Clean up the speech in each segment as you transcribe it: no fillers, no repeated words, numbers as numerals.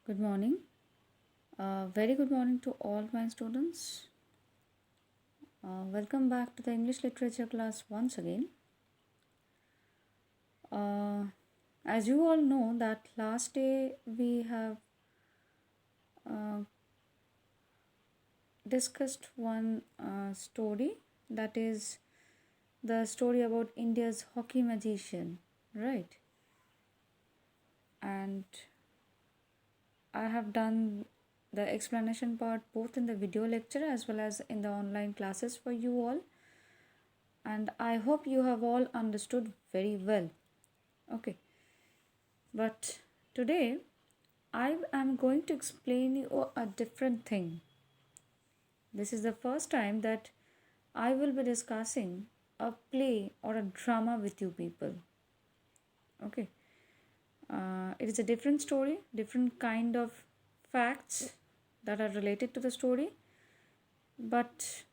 Good morning. Very good morning to all my students. Welcome back to the English literature class once again. Uh, as you all know that last day we have uh, discussed one story, that is the story about India's hockey magician, right? And I have done the explanation part both in the video lecture as well as in the online classes for you all, and I hope you have all understood very well. Okay, but today I am going to explain you a different thing. This is the first time that I will be discussing a play or a drama with you people. Okay, it is a different story, different kind of facts that are related to the story, but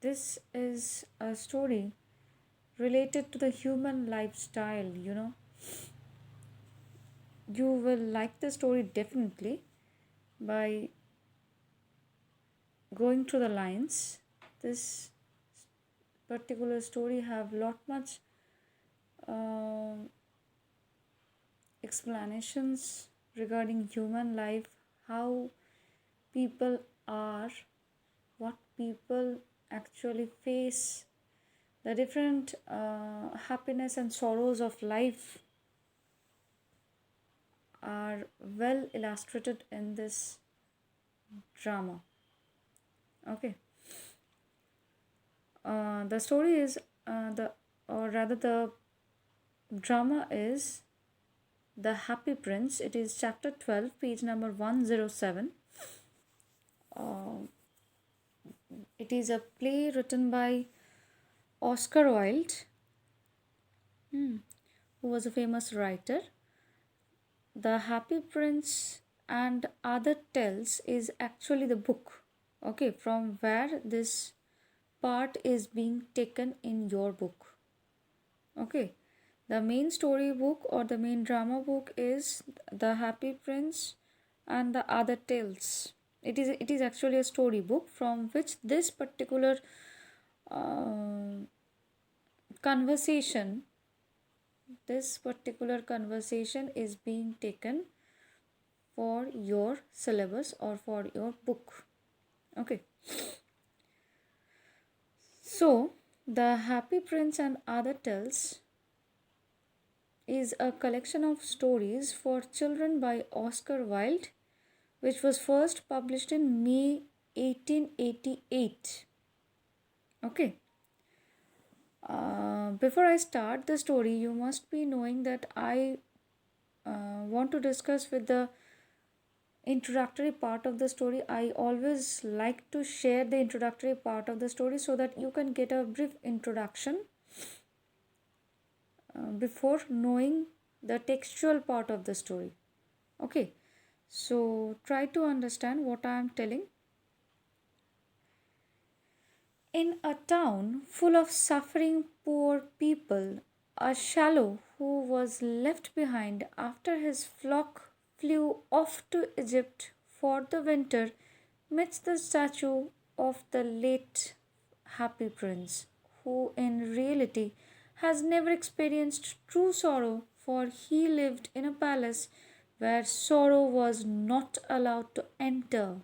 this is a story related to the human lifestyle. You will like the story definitely by going through the lines. This particular story have lot much uh, explanations regarding human life, how people are, what people actually face, the different happiness and sorrows of life are well illustrated in this drama. Okay, the story is the or rather the drama is The Happy Prince. It is chapter 12, page number 107. Uh, it is a play written by Oscar Wilde, who was a famous writer. The Happy Prince and Other Tales is actually the book, okay, from where this part is being taken in your book. Okay, the main story book or the main drama book is The Happy Prince and the Other Tales. It is actually a story book from which this particular uh, conversation this particular conversation is being taken for your syllabus or for your book. Okay, so The Happy Prince and Other Tales is a collection of stories for children by Oscar Wilde, which was first published in May 1888. Okay. Before I start the story, you must be knowing that I want to discuss with the introductory part of the story. I always like to share the introductory part of the story so that you can get a brief introduction before knowing the textual part of the story. Okay, so try to understand what I am telling. In a town full of suffering poor people, a shallow who was left behind after his flock flew off to Egypt for the winter meets the statue of the late happy prince, who in reality has never experienced true sorrow, for he lived in a palace where sorrow was not allowed to enter.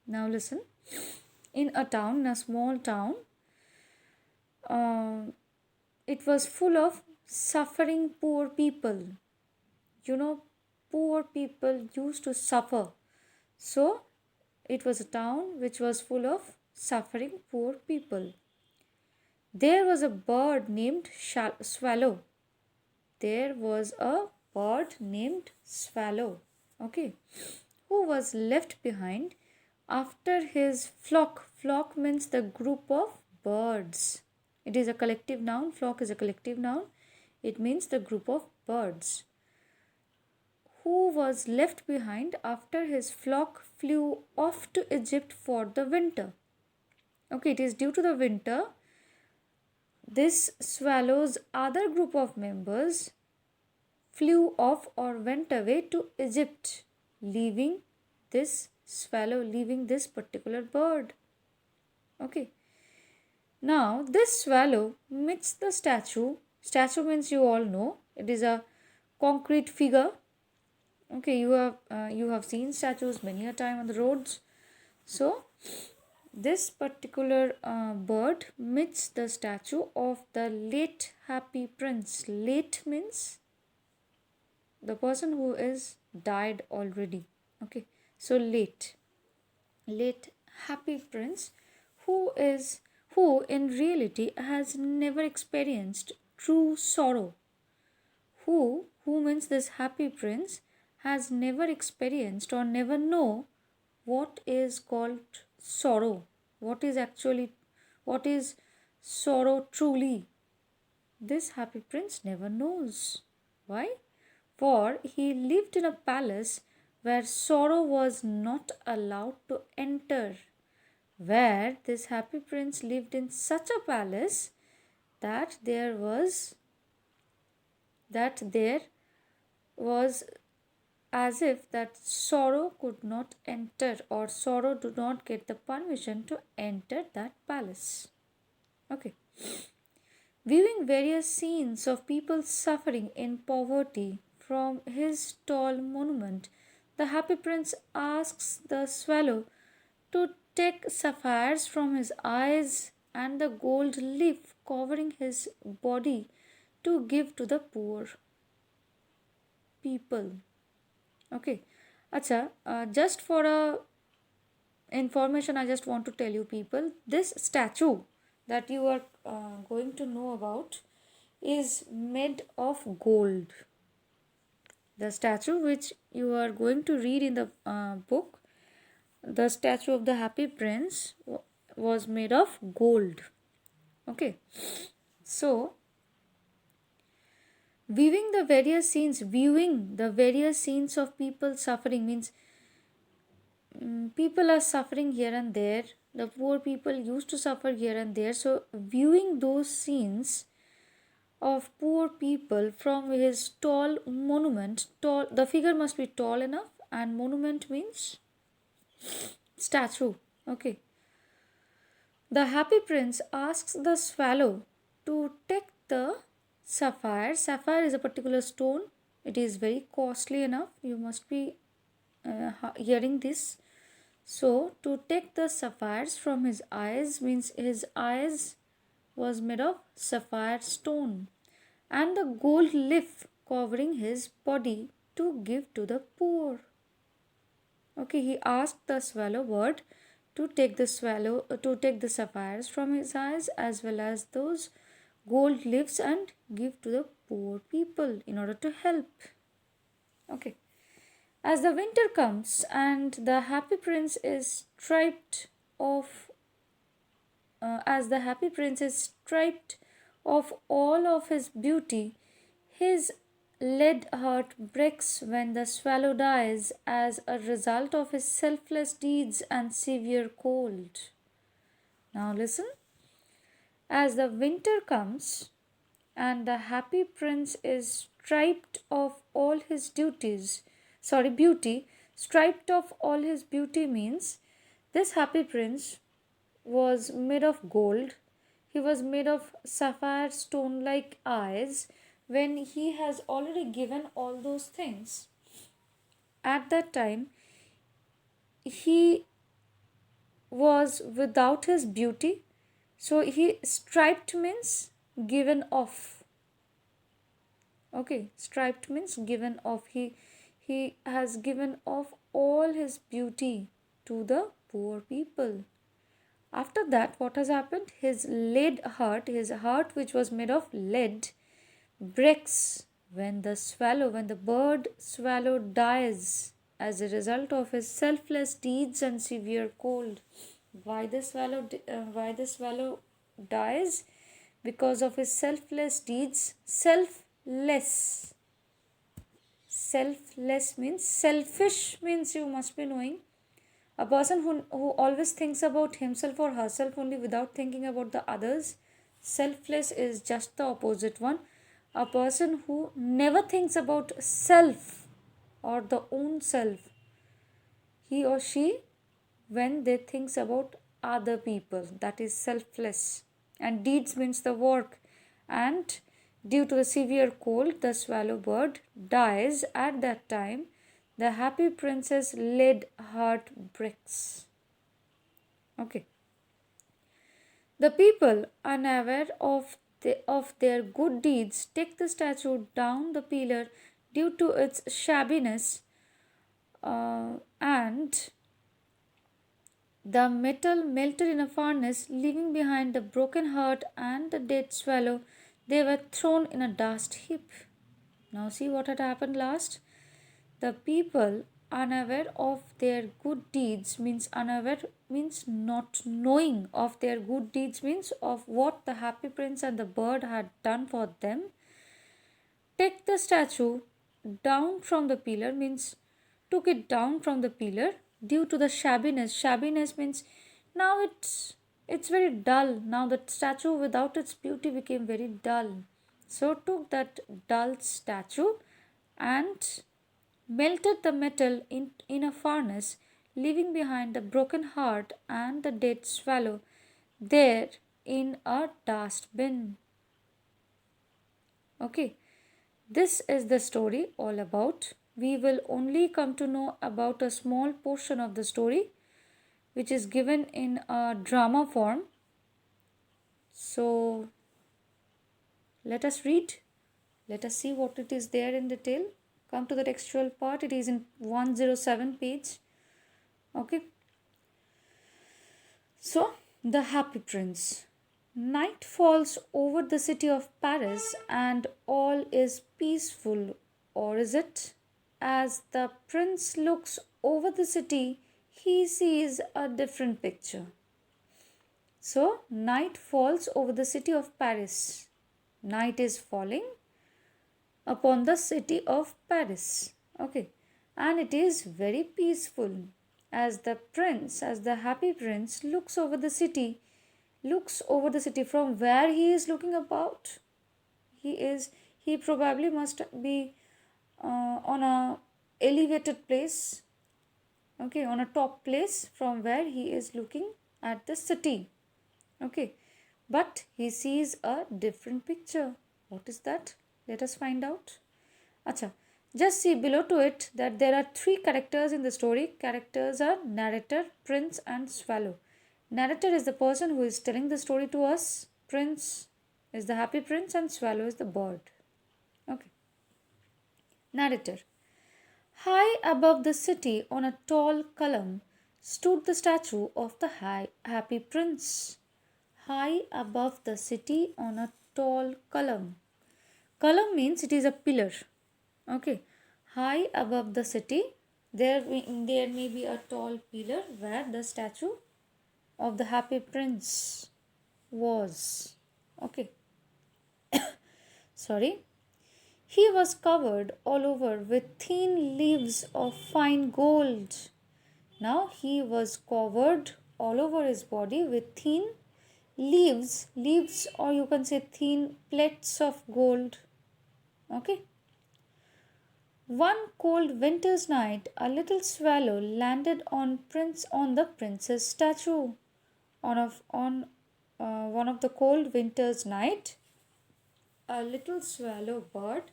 Now listen. In a small town, uh, it was full of suffering poor people. You know, poor people used to suffer. So, it was a town which was full of suffering poor people. There was a bird named Swallow. There was a bird named Swallow, okay, who was left behind after his flock. Flock means the group of birds. It is a collective noun. Flock is a collective noun. It means the group of birds. Who was left behind after his flock flew off to Egypt for the winter. Okay, it is due to the winter. This swallow's other group of members flew off or went away to Egypt, leaving this swallow, leaving this particular bird. Okay. Now, this swallow meets the statue. Statue means you all know it is a concrete figure. Okay, you have seen statues many a time on the roads. So, this particular bird meets the statue of the late happy prince. Late means the person who is died already. Okay, so late happy prince who is who in reality has never experienced true sorrow. Who means this happy prince has never experienced or never know what is called sorrow. What is sorrow truly? This happy prince never knows. Why? For he lived in a palace where sorrow was not allowed to enter. Where this happy prince lived in such a palace that there was as if that sorrow could not enter, or sorrow do not get the permission to enter that palace. Okay. Viewing various scenes of people suffering in poverty from his tall monument, the happy prince asks the swallow to take sapphires from his eyes and the gold leaf covering his body to give to the poor people. Okay. Acha, just for a information, I just want to tell you people, this statue that you are going to know about is made of gold. The statue which you are going to read in the book, the statue of the happy prince was made of gold. Okay. So viewing the various scenes of people suffering means people are suffering here and there. The poor people used to suffer here and there. So viewing those scenes of poor people from his tall monument, tall, the figure must be tall enough, and monument means statue. Okay. The happy prince asks the swallow to take the sapphire. Sapphire is a particular stone. It is very costly enough. You must be hearing this. So, to take the sapphires from his eyes means his eyes was made of sapphire stone, and the gold leaf covering his body to give to the poor. Okay, he asked the swallow bird to take the sapphires from his eyes as well as those gold leaves and give to the poor people in order to help. Okay. As the winter comes and the happy prince is stripped of all of his beauty, his lead heart breaks when the swallow dies as a result of his selfless deeds and severe cold. Now listen. As the winter comes and the happy prince is stripped of all his beauty, stripped of all his beauty means this happy prince was made of gold. He was made of sapphire stone like eyes. When he has already given all those things, at that time he was without his beauty. So he stripped means given off. Okay, stripped means given off. He has given off all his beauty to the poor people. After that, what has happened? His heart which was made of lead, breaks when the bird swallow dies as a result of his selfless deeds and severe cold. Why the swallow dies? Because of his selfless deeds. Selfless means selfish means you must be knowing. A person who always thinks about himself or herself only without thinking about the others. Selfless is just the opposite one. a person who never thinks about self or the own self. He or she, when they thinks about other people, that is selfless. And deeds means the work. And due to the severe cold, the swallow bird dies at that time. The happy princess laid heart breaks. Okay. The people, unaware of their good deeds, take the statue down the pillar due to its shabbiness, and the metal melted in a furnace, leaving behind the broken heart and the dead swallow. They were thrown in a dust heap. Now, see what had happened last? The people, unaware of their good deeds, means unaware means not knowing of their good deeds, means of what the happy prince and the bird had done for them. Take the statue down from the pillar means took it down from the pillar due to the shabbiness. Shabbiness means now it's very dull. Now the statue without its beauty became very dull. So took that dull statue and melted the metal in a furnace, leaving behind the broken heart and the dead swallow there in a dustbin. Okay, this is the story all about. We will only come to know about a small portion of the story which is given in a drama form. So let us read. Let us see what it is there in detail. Come to the textual part. It is in 107 page. Okay. So, the happy prince. Night falls over the city of Paris and all is peaceful, or is it? As the prince looks over the city, he sees a different picture. So, night falls over the city of Paris. Night is falling upon the city of Paris. Okay, and it is very peaceful. As the prince, as the happy prince looks over the city from where he is looking about. He probably must be on a elevated place, okay, on a top place from where he is looking at the city. Okay, but he sees a different picture. What is that? Let us find out. Acha, just see below to it that there are three characters in the story. Characters are narrator, prince, and swallow. Narrator is the person who is telling the story to us. Prince is the happy prince, and swallow is the bird. Okay. Narrator. High above the city on a tall column stood the statue of the happy prince. High above the city on a tall column. Column means it is a pillar. Okay. High above the city, there may be a tall pillar where the statue of the happy prince was. Okay. Sorry. He was covered all over with thin leaves of fine gold. Now he was covered all over his body with thin leaves, or you can say thin plates of gold. Okay. One cold winter's night, a little swallow landed on the prince's statue. On one of the cold winter's night, a little swallow bird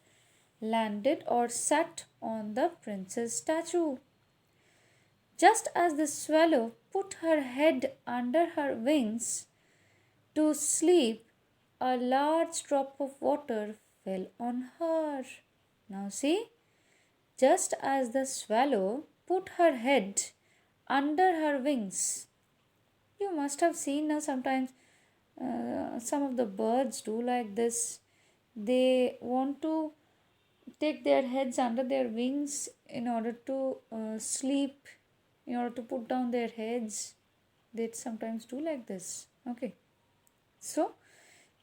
landed or sat on the prince's statue. Just as the swallow put her head under her wings to sleep, a large drop of water fell on her. Now see, just as the swallow put her head under her wings. You must have seen now sometimes some of the birds do like this. They want to take their heads under their wings in order to sleep, in order to put down their heads. They sometimes do like this. Okay. So,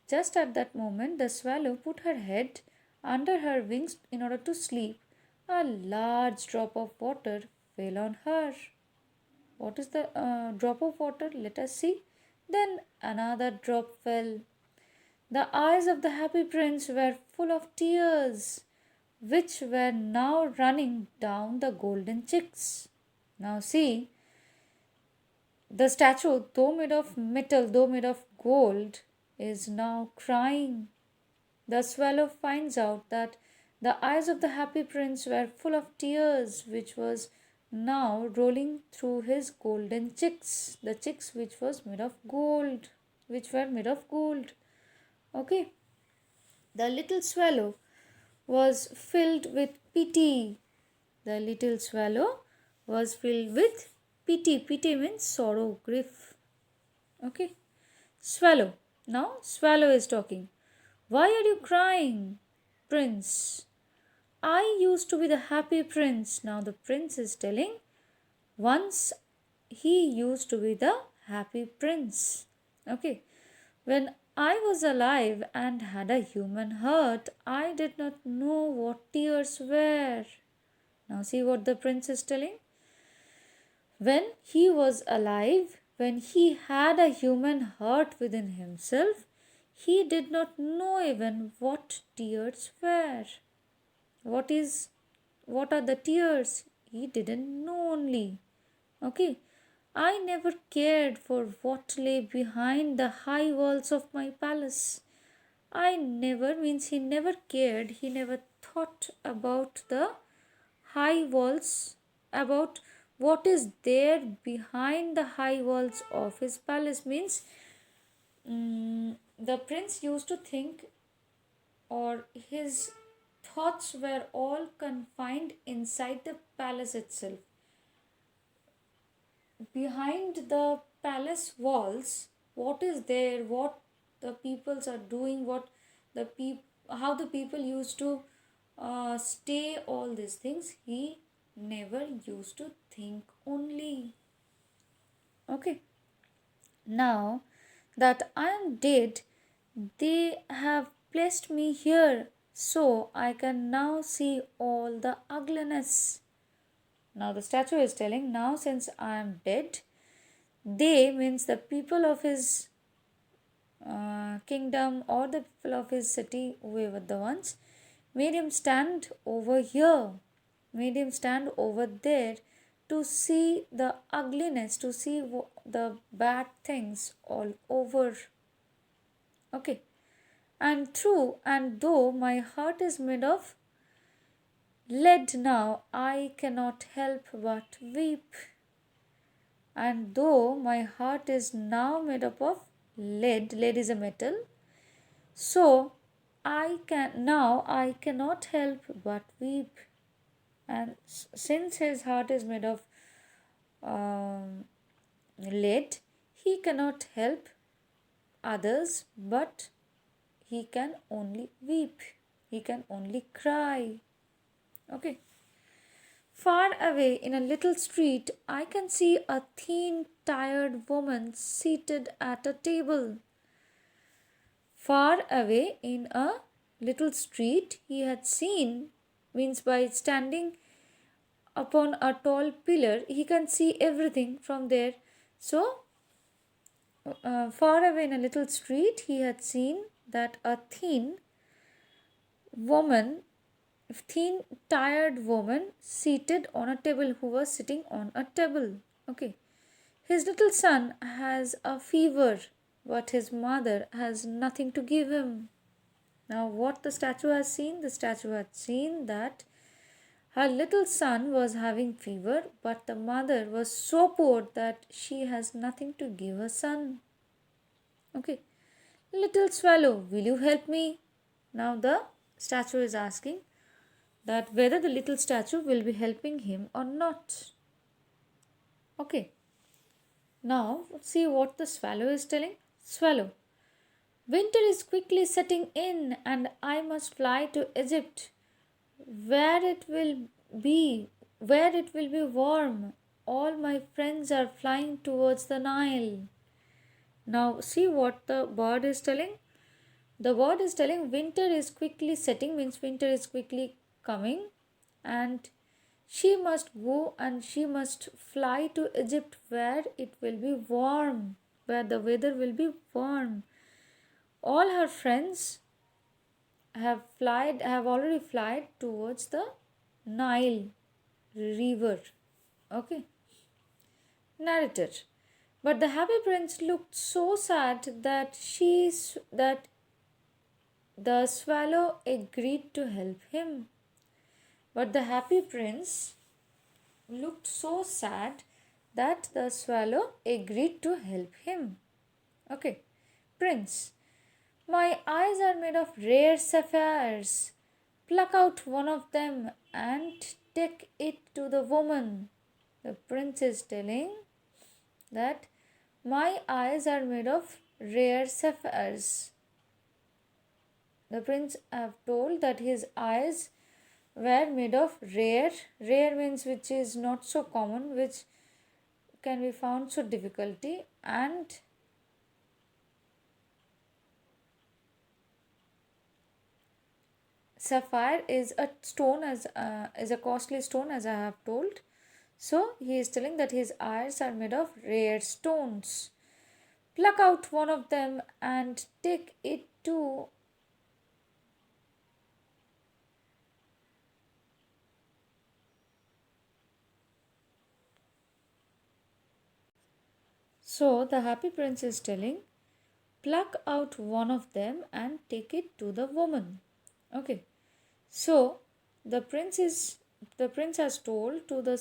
just at that moment, the swallow put her head under her wings in order to sleep. A large drop of water fell on her. What is the drop of water? Let us see. Then another drop fell. The eyes of the happy prince were full of tears, which were now running down the golden cheeks. Now, see, the statue, though made of metal, though made of gold, is now crying. The swallow finds out that the eyes of the happy prince were full of tears, which was now rolling through his golden cheeks, the cheeks which was made of gold, which were made of gold. Okay, the little swallow was filled with pity. The little swallow was filled with pity. Pity means sorrow, grief. Okay, swallow. Now, swallow is talking. Why are you crying, prince? I used to be the happy prince. Now, the prince is telling, once he used to be the happy prince. Okay, when I was alive and had a human heart, I did not know what tears were. Now, see what the prince is telling. When he was alive, when he had a human heart within himself, he did not know even what tears were. What are the tears? He didn't know only. Okay. I never cared for what lay behind the high walls of my palace. I never means he never cared, he never thought about the high walls, about what is there behind the high walls of his palace. Means the prince used to think, or his thoughts were all confined inside the palace itself. Behind the palace walls, what is there, what the peoples are doing, what the how the people used to stay, all these things he never used to think only. Okay, now that I am dead, they have placed me here so I can now see all the ugliness. Now the statue is telling, now since I am dead, they means the people of his kingdom or the people of his city, whoever the ones, made him stand over here, made him stand over there to see the ugliness, to see the bad things all over. Okay, and true, and though my heart is made of lead now, I cannot help but weep. And though my heart is now made up of lead, lead is a metal, so I cannot help but weep. And since his heart is made of lead, he cannot help others, but he can only weep, he can only cry. Okay. Far away in a little street, I can see a thin, tired woman seated at a table. Far away in a little street, he had seen, means by standing upon a tall pillar, he can see everything from there. So, far away in a little street, he had seen that a woman thin tired woman seated on a table, who was sitting on a table. Okay, his little son has a fever, but his mother has nothing to give him. Now what the statue has seen, the statue had seen that her little son was having fever, but the mother was so poor that she has nothing to give her son. Okay, little swallow, will you help me? Now the statue is asking that whether the little statue will be helping him or not. Okay, now see what the swallow is telling. Swallow, winter is quickly setting in, and I must fly to Egypt, where it will be warm. All my friends are flying towards the Nile. Now see what the bird is telling. The bird is telling winter is quickly setting, means winter is quickly coming, and she must go and she must fly to Egypt, where it will be warm, where the weather will be warm. All her friends have already flied towards the Nile river. Okay. Narrator. But the happy prince looked so sad that the swallow agreed to help him. But the happy prince looked so sad that the swallow agreed to help him. Okay. Prince, my eyes are made of rare sapphires. Pluck out one of them and take it to the woman. The prince is telling that my eyes are made of rare sapphires. The prince have told that his eyes were made of rare means which is not so common, which can be found so difficulty, and sapphire is a stone, as is a costly stone, as I have told. So he is telling that his eyes are made of rare stones. Pluck out one of them and take it to. So the happy prince is telling, pluck out one of them and take it to the woman. Okay. So the prince is the prince has told to the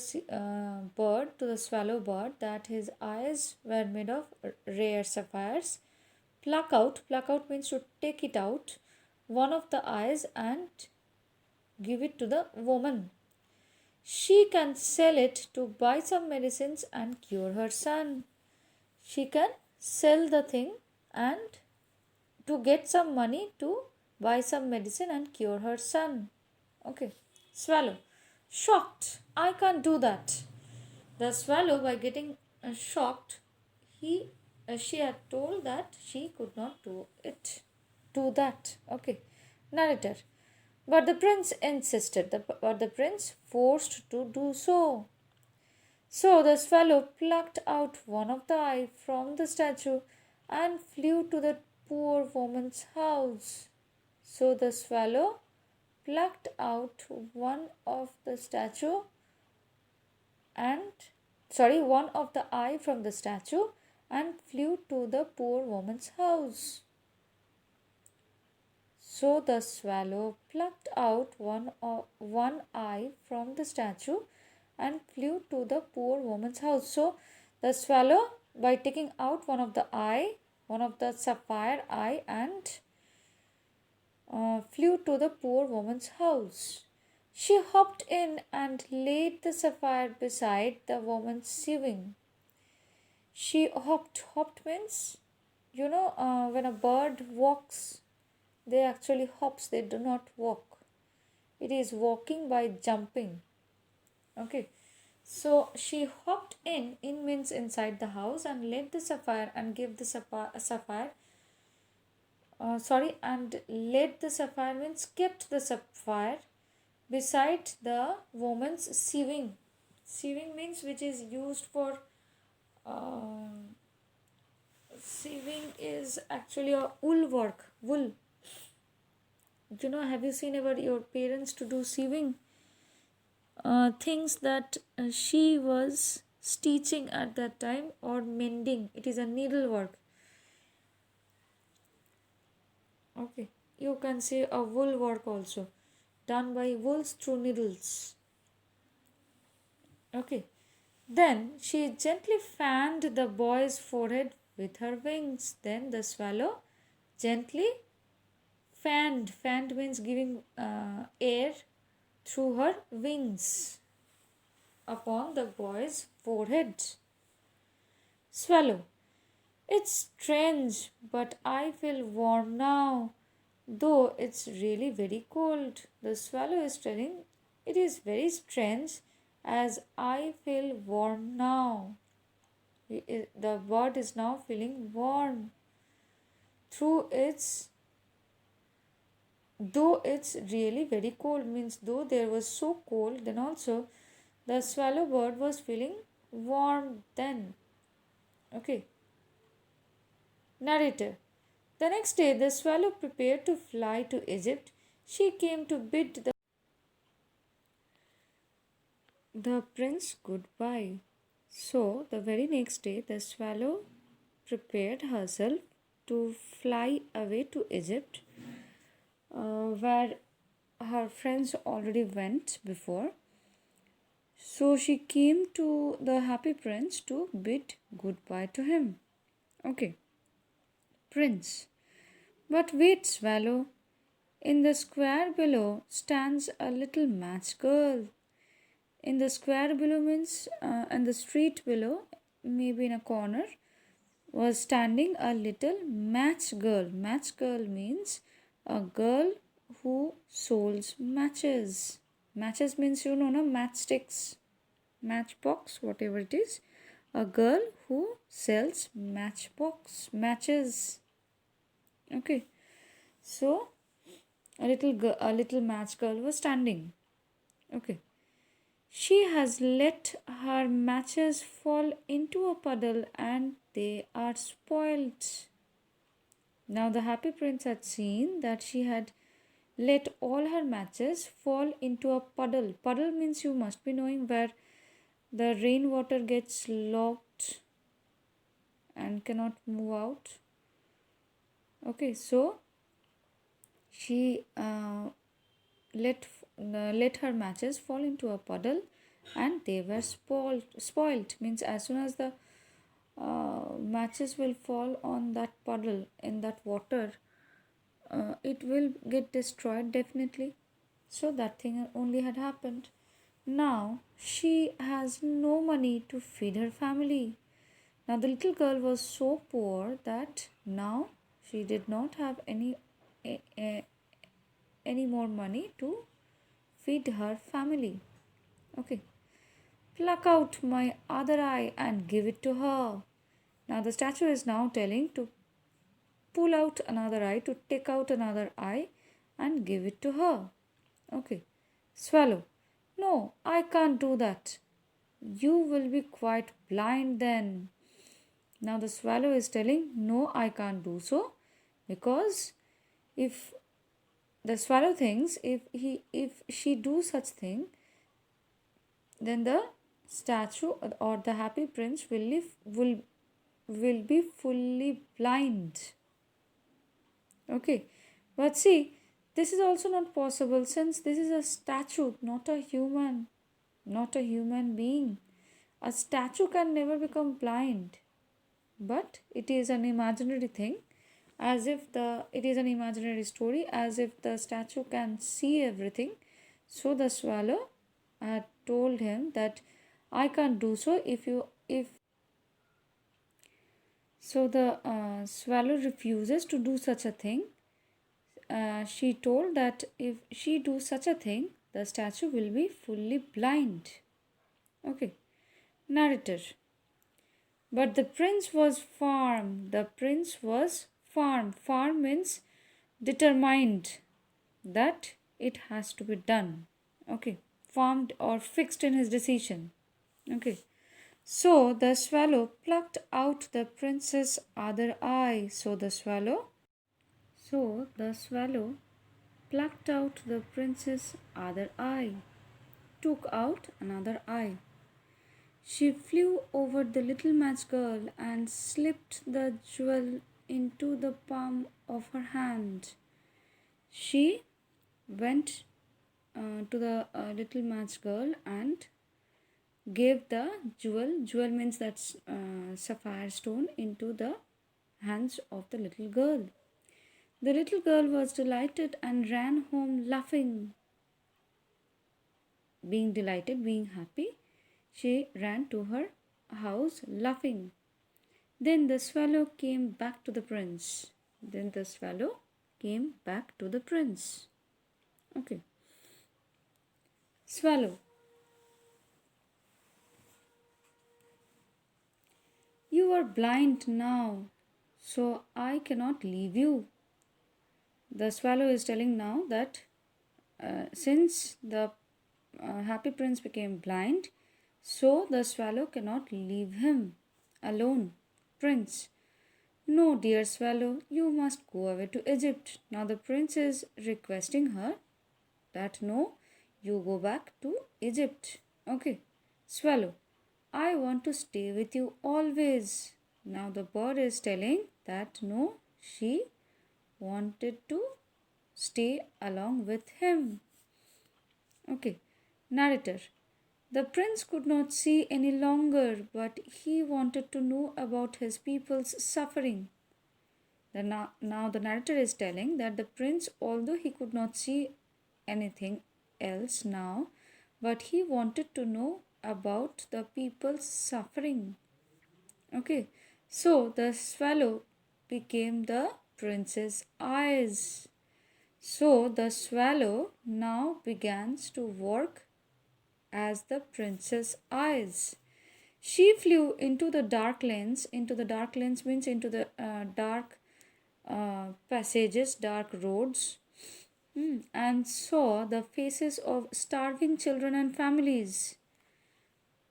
bird, to the swallow bird, that his eyes were made of rare sapphires. Pluck out means to take it out, one of the eyes, and give it to the woman. She can sell it to buy some medicines and cure her son. She can sell the thing and to get some money to buy some medicine and cure her son. Okay. Swallow. Shocked. I can't do that. The swallow, by getting shocked, she had told that she could not do it. Do that. Okay. Narrator. But the prince insisted. But the prince forced to do so. So the swallow plucked out one of the eye from the statue and flew to the poor woman's house. So the swallow plucked out and one of the eye from the statue and flew to the poor woman's house. So the swallow plucked out one eye from the statue and flew to the poor woman's house. So the swallow, by taking out one of the eye, one of the sapphire eye, and flew to the poor woman's house. She hopped in and laid the sapphire beside the woman's sewing. She hopped. Hopped means, when a bird walks, they actually hops, they do not walk. It is walking by jumping. Okay. So she hopped in means inside the house, and laid the sapphire and gave the sapphire and laid the sapphire means kept the sapphire beside the woman's sewing. Sewing means which is used for sewing is actually a wool work. Wool. Have you seen ever your parents to do sewing? Things that she was stitching at that time or mending. It is a needlework. Okay. You can say a wool work also, done by wools through needles. Okay. Then she gently fanned the boy's forehead with her wings. Then the swallow gently fanned. Fanned means giving air through her wings upon the boy's forehead. Swallow. It's strange, but I feel warm now, though it's really very cold. The swallow is telling, it is very strange as I feel warm now. The bird is now feeling warm through its, though it's really very cold, means though there was so cold, then also the swallow bird was feeling warm then. Okay. Narrator. The next day, the swallow prepared to fly to Egypt. She came to bid the prince goodbye. So, the very next day, the swallow prepared herself to fly away to Egypt, where her friends already went before. So, she came to the happy prince to bid goodbye to him. Okay, prince. But wait, swallow. In the square below stands a little match girl. In the square below means, in the street below, maybe in a corner, was standing a little match girl. Match girl means a girl who sells matches. Matches means, you know, no, matchsticks, matchbox, whatever it is. A girl who sells matches. Okay, so a little match girl was standing. Okay, she has let her matches fall into a puddle and they are spoilt. Now the happy prince had seen that she had let all her matches fall into a puddle. Puddle means, you must be knowing, where the rainwater gets locked and cannot move out. Okay, so she let her matches fall into a puddle and they were spoilt means, as soon as the matches will fall on that puddle in that water, it will get destroyed definitely. So that thing only had happened. Now she has no money to feed her family. Now the little girl was so poor that now she did not have any more money to feed her family. Okay. Pluck out my other eye and give it to her. Now the statue is now telling to pull out another eye, to take out another eye and give it to her. Okay. Swallow. No, I can't do that. You will be quite blind then. Now the swallow is telling, no, I can't do so, because if the swallow thinks, if she do such thing, then the statue or the happy prince will be fully blind. Okay, but see, this is also not possible, since this is a statue, not a human being. A statue can never become blind, but it is an imaginary thing, as if the it is an imaginary story, as if the statue can see everything. So the swallow had told him that I can't do so. If so, the swallow refuses to do such a thing. She told that if she do such a thing, the statue will be fully blind. Okay, narrator. But the prince was firm. The prince was firm. Firm means determined that it has to be done. Okay, firm or fixed in his decision. Okay, so the swallow plucked out the prince's other eye. So the swallow plucked out the prince's other eye, took out another eye. She flew over the little match girl and slipped the jewel into the palm of her hand. She went to the little match girl and gave the jewel. Jewel means that's sapphire stone, into the hands of the little girl. The little girl was delighted and ran home laughing. Being delighted, being happy, she ran to her house laughing. Then the swallow came back to the prince. Then the swallow came back to the prince. Okay. Swallow. You are blind now, so I cannot leave you. The swallow is telling now that since the happy prince became blind, so the swallow cannot leave him alone. Prince, No, dear swallow, you must go away to Egypt. Now the prince is requesting her that no, you go back to Egypt. Okay, swallow, I want to stay with you always. Now the bird is telling that no, she wanted to stay along with him. Okay, narrator. The prince could not see any longer, but he wanted to know about his people's suffering. Now the narrator is telling that the prince, although he could not see anything else now, but he wanted to know about the people's suffering. Okay, so the swallow became the prince's eyes. So the swallow now begins to work as the prince's eyes. She flew into the dark lanes. Into the dark lanes means into the dark passages, dark roads, and saw the faces of starving children and families.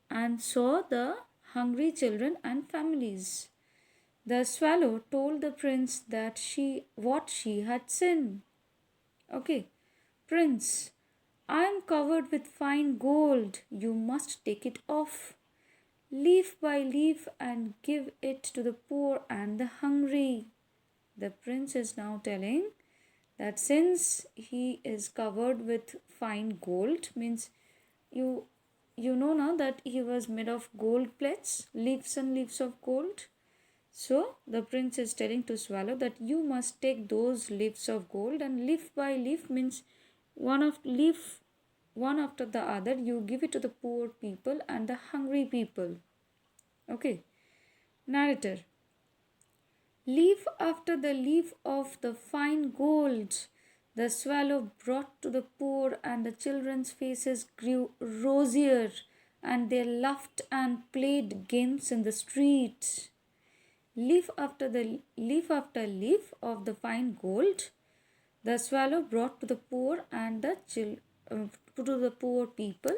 And saw the hungry children and families. The swallow told the prince that what she had seen. Okay, prince, I am covered with fine gold. You must take it off, leaf by leaf, and give it to the poor and the hungry. The prince is now telling that since he is covered with fine gold, means you you know now that he was made of gold plates, leaves and leaves of gold. So the prince is telling to swallow that you must take those leaves of gold, and leaf by leaf means one after the other, you give it to the poor people and the hungry people. Okay, narrator. Leaf after the leaf of the fine gold the swallow brought to the poor, and the children's faces grew rosier, and they laughed and played games in the street. Leaf after leaf of the fine gold the swallow brought to the poor and to the poor people,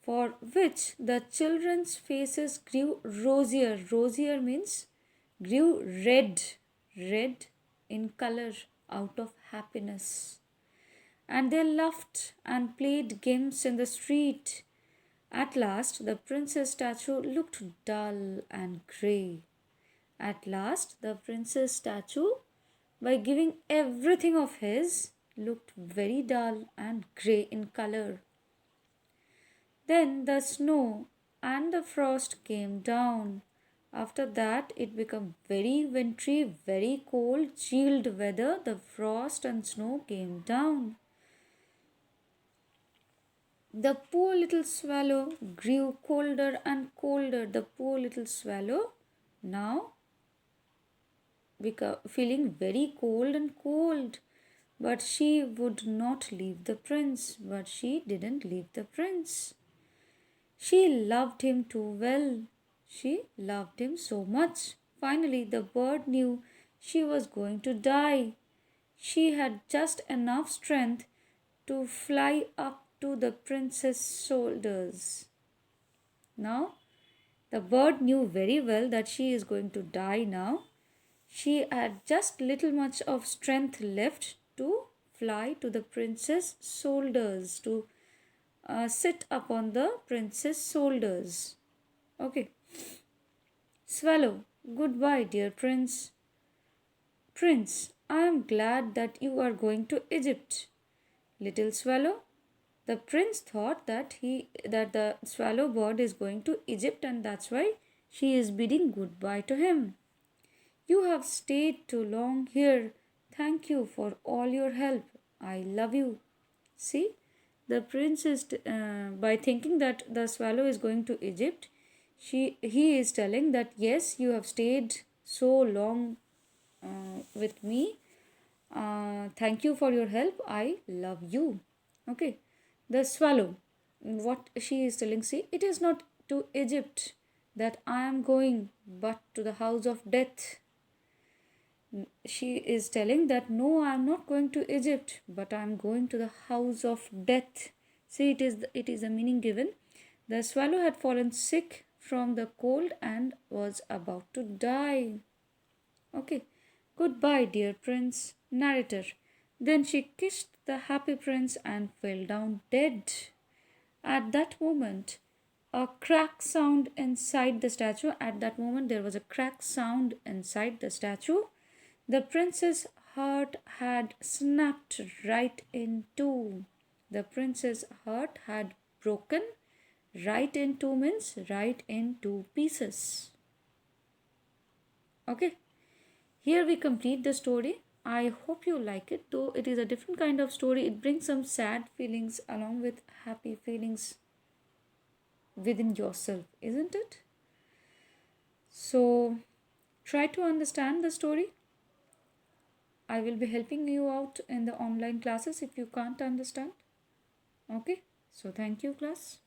for which the children's faces grew rosier. Rosier means grew red in color out of happiness. And they laughed and played games in the street. At last, the princess statue looked dull and grey. At last, the princess statue, by giving everything of his, looked very dull and grey in color. Then the snow and the frost came down. After that, it became very wintry, very cold, chilled weather. The frost and snow came down. The poor little swallow grew colder and colder. The poor little swallow now feeling very cold and cold. But she would not leave the prince. But she didn't leave the prince. She loved him too well. She loved him so much. Finally, the bird knew she was going to die. She had just enough strength to fly up to the prince's shoulders. Now, the bird knew very well that she is going to die now. She had just little much of strength left to fly to the prince's shoulders, to sit upon the prince's shoulders. Okay. Swallow, goodbye, dear prince. Prince, I am glad that you are going to Egypt. Little swallow, the prince thought that the swallow bird is going to Egypt, and that's why she is bidding goodbye to him. You have stayed too long here. Thank you for all your help. I love you. See, the prince is by thinking that the swallow is going to Egypt, he is telling that yes, you have stayed so long with me. Thank you for your help. I love you. Okay, the swallow, what she is telling, see, it is not to Egypt that I am going, but to the house of death. She is telling that no, I am not going to Egypt, but I am going to the house of death. See, it is a meaning given. The swallow had fallen sick from the cold and was about to die. Okay. Goodbye, dear prince. Narrator. Then she kissed the happy prince and fell down dead. At that moment, a crack sound inside the statue. At that moment, there was a crack sound inside the statue. The prince's heart had snapped right in two. The prince's heart had broken right in two means right in two pieces. Okay, here we complete the story. I hope you like it, though it is a different kind of story. It brings some sad feelings along with happy feelings within yourself, isn't it? So, try to understand the story. I will be helping you out in the online classes if you can't understand. Okay, so thank you, class.